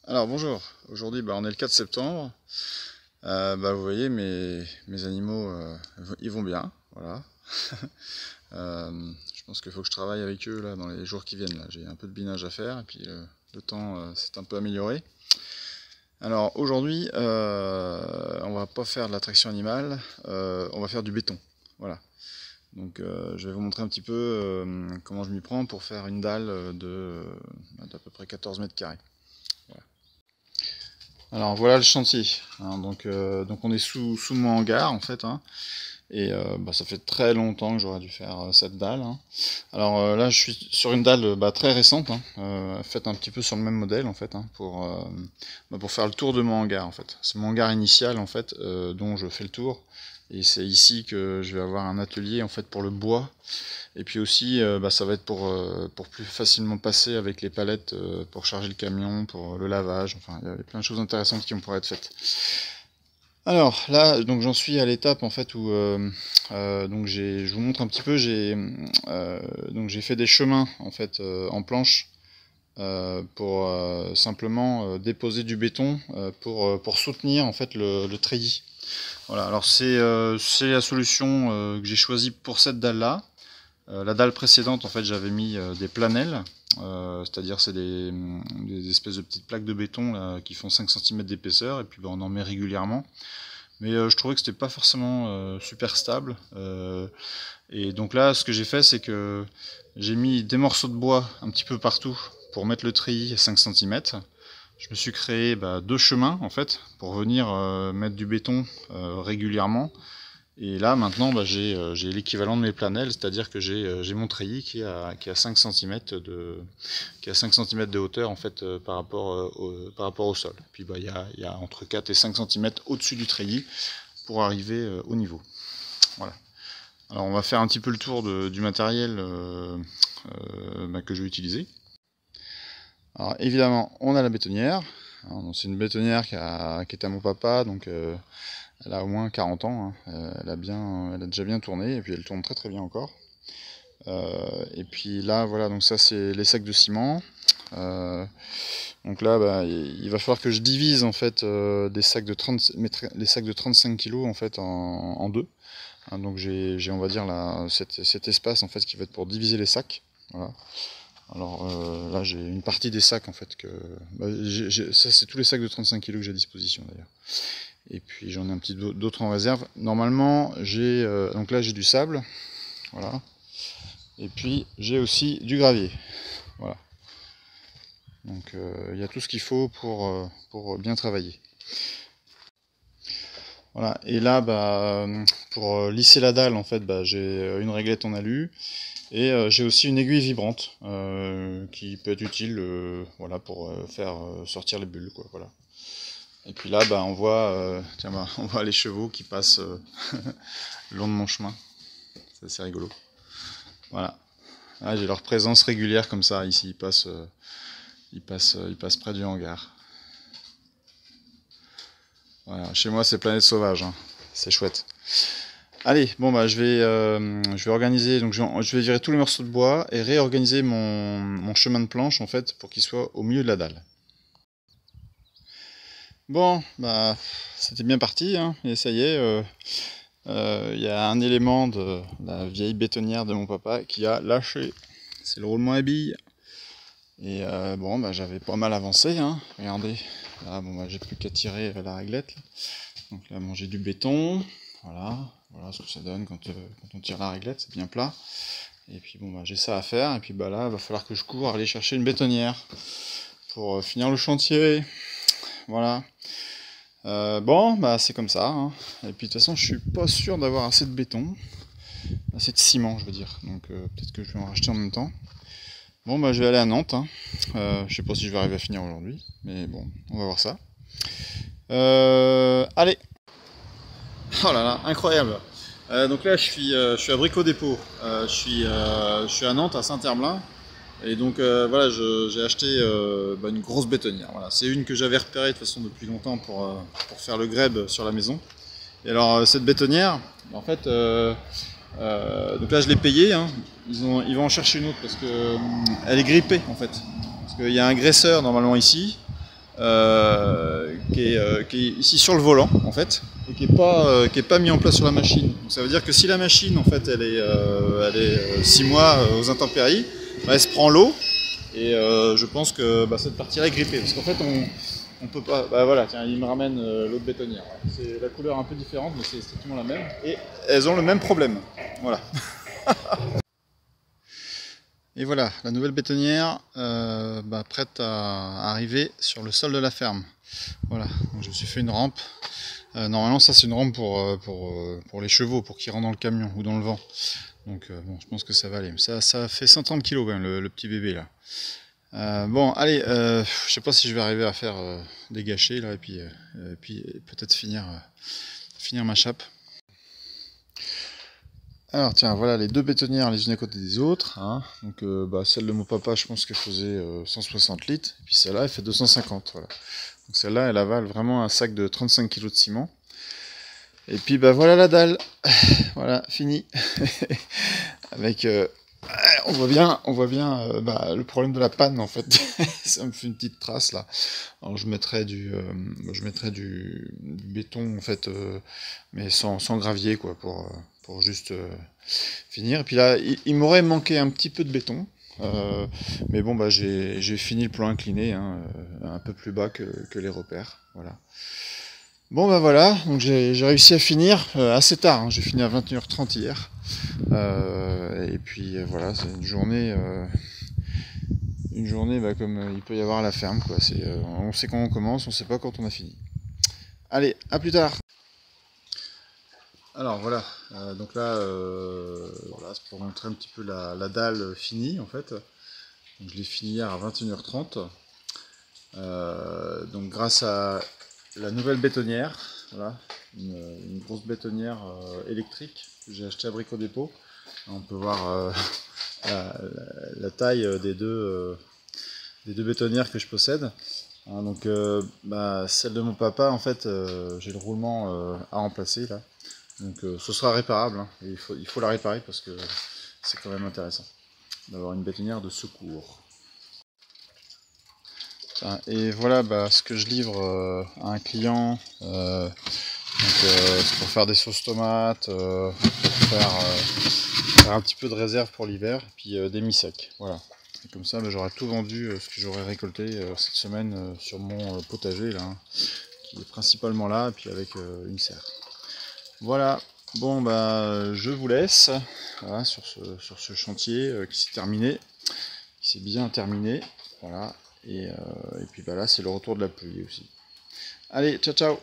Alors bonjour, aujourd'hui on est le 4 septembre. Vous voyez mes animaux ils vont bien, voilà. Je pense qu'il faut que je travaille avec eux là dans les jours qui viennent. J'ai un peu de binage à faire et puis le temps s'est un peu amélioré. Alors aujourd'hui on va pas faire de la traction animale, on va faire du béton. Voilà. Donc je vais vous montrer un petit peu comment je m'y prends pour faire une dalle d'à peu près 14 mètres carrés. Alors voilà le chantier, hein, donc on est sous mon hangar en fait, hein, et ça fait très longtemps que j'aurais dû faire cette dalle, hein. Alors là je suis sur une dalle très récente, hein, faite un petit peu sur le même modèle en fait, hein, pour faire le tour de mon hangar en fait. C'est mon hangar initial en fait dont je fais le tour, et c'est ici que je vais avoir un atelier en fait pour le bois. Et puis aussi, ça va être pour plus facilement passer avec les palettes, pour charger le camion, pour le lavage. Enfin, il y a plein de choses intéressantes qui pourraient être faites. Alors là, donc j'en suis à l'étape en fait où je vous montre un petit peu. J'ai fait des chemins en fait en planche pour simplement déposer du béton pour soutenir en fait le treillis. Voilà. Alors c'est la solution que j'ai choisie pour cette dalle là. La dalle précédente, en fait, j'avais mis des planelles, c'est-à-dire c'est des espèces de petites plaques de béton là, qui font 5 cm d'épaisseur, et puis on en met régulièrement. Mais je trouvais que c'était pas forcément super stable. Et donc là, ce que j'ai fait, c'est que j'ai mis des morceaux de bois un petit peu partout pour mettre le treillis à 5 cm. Je me suis créé deux chemins, en fait, pour venir mettre du béton régulièrement. Et là maintenant j'ai l'équivalent de mes planelles, c'est-à-dire que j'ai mon treillis qui a 5 cm de hauteur en fait par rapport au sol. Puis il y a entre 4 et 5 cm au-dessus du treillis pour arriver au niveau. Voilà. Alors on va faire un petit peu le tour du matériel que je vais utiliser. Alors évidemment on a la bétonnière. C'est une bétonnière qui est à mon papa, donc elle a au moins 40 ans, hein. Elle a déjà bien tourné, et puis elle tourne très très bien encore. Et puis là, voilà, donc ça c'est les sacs de ciment. Donc là, il va falloir que je divise en fait les sacs de 35 kg en fait en deux. Hein, donc j'ai on va dire là cet espace en fait qui va être pour diviser les sacs. Voilà. Alors là j'ai une partie des sacs en fait ça c'est tous les sacs de 35 kg que j'ai à disposition d'ailleurs. Et puis j'en ai un petit d'autres en réserve. Normalement donc là j'ai du sable, voilà. Et puis j'ai aussi du gravier, voilà. Donc il y a tout ce qu'il faut pour bien travailler. Voilà. Et là pour lisser la dalle en fait j'ai une réglette en alu. Et j'ai aussi une aiguille vibrante qui peut être utile voilà, pour faire sortir les bulles, quoi, voilà. Et puis là on voit les chevaux qui passent le long de mon chemin. C'est assez rigolo. Voilà. Ah, j'ai leur présence régulière comme ça ici, ils passent près du hangar. Voilà. Chez moi c'est planète sauvage, hein. C'est chouette. Allez, je vais organiser, donc je vais virer tous les morceaux de bois et réorganiser mon chemin de planche en fait pour qu'il soit au milieu de la dalle. Bon, c'était bien parti, hein, et ça y est, y a un élément de la vieille bétonnière de mon papa qui a lâché. C'est le roulement à billes. Et j'avais pas mal avancé, hein. Regardez, là j'ai plus qu'à tirer la réglette. Là. Donc là j'ai du béton, voilà ce que ça donne quand on tire la réglette, c'est bien plat. Et puis j'ai ça à faire, et puis là il va falloir que je cours aller chercher une bétonnière pour finir le chantier. Voilà. C'est comme ça, hein. Et puis de toute façon je suis pas sûr d'avoir assez de béton, assez de ciment je veux dire, donc peut-être que je vais en racheter en même temps. Je vais aller à Nantes, hein. Je sais pas si je vais arriver à finir aujourd'hui, mais bon, on va voir ça. Allez. Oh là là, incroyable. Donc là je suis à Brico Dépôt, je suis à Nantes, à Saint-Herblain, et donc j'ai acheté une grosse bétonnière. Voilà. C'est une que j'avais repérée de toute façon depuis longtemps pour faire le grèbe sur la maison. Et alors cette bétonnière, en fait, donc là je l'ai payée, hein. Ils vont en chercher une autre parce que elle est grippée en fait. Parce qu'il y a un graisseur normalement ici. qui est ici sur le volant en fait, et qui est pas mis en place sur la machine. Donc ça veut dire que si la machine en fait elle est 6 mois aux intempéries, bah, elle se prend l'eau, et je pense que bah, cette partie-là est grippée, parce qu'en fait on peut pas. Bah voilà, tiens, il me ramène l'eau de bétonnière. C'est la couleur un peu différente, mais c'est strictement la même, et elles ont le même problème. Voilà. Et voilà, la nouvelle bétonnière bah, prête à arriver sur le sol de la ferme. Voilà, donc je me suis fait une rampe. Normalement ça c'est une rampe pour les chevaux, pour qu'ils rentrent dans le camion ou dans le vent. Donc bon, je pense que ça va aller. Ça fait 130 kg quand même, le petit bébé là. Bon, allez, je sais pas si je vais arriver à faire des gâchets là, et puis peut-être finir ma chape. Alors tiens, voilà les deux bétonnières les unes à côté des autres, hein. Donc bah, celle de mon papa, je pense qu'elle faisait 160 litres, et puis celle-là elle fait 250, voilà. Donc celle-là elle avale vraiment un sac de 35 kg de ciment. Et puis bah voilà la dalle, voilà, fini. Avec on voit bien bah, le problème de la panne en fait. Ça me fait une petite trace là. Alors je mettrais du béton en fait, mais sans gravier quoi, pour juste finir. Et puis là il m'aurait manqué un petit peu de béton, mais bon bah j'ai fini le plan incliné, hein, un peu plus bas que les repères, voilà. Bon bah voilà, donc j'ai réussi à finir assez tard, hein. J'ai fini à 21h30 hier. Et puis voilà, c'est une journée bah, comme il peut y avoir à la ferme, quoi. On sait quand on commence, on sait pas quand on a fini. Allez, à plus tard. Alors voilà, donc là, voilà, c'est pour montrer un petit peu la dalle finie en fait. Donc, je l'ai fini hier à 21h30. Donc grâce à la nouvelle bétonnière, voilà, une grosse bétonnière électrique que j'ai acheté à Brico Dépôt. On peut voir la taille des deux bétonnières que je possède. Hein, donc bah, celle de mon papa, en fait, j'ai le roulement à remplacer là. Donc ce sera réparable, hein, et il faut la réparer parce que c'est quand même intéressant d'avoir une bétonnière de secours. Et voilà bah, ce que je livre à un client. C'est pour faire des sauces tomates, pour faire un petit peu de réserve pour l'hiver, et puis des mi-secs. Voilà. Et comme ça, bah, j'aurai tout vendu, ce que j'aurai récolté cette semaine sur mon potager, là, hein, qui est principalement là, et puis avec une serre. Voilà. Bon, bah, je vous laisse, voilà, sur ce chantier qui s'est terminé, qui s'est bien terminé. Voilà. Et puis bah, là, c'est le retour de la pluie aussi. Allez, ciao ciao!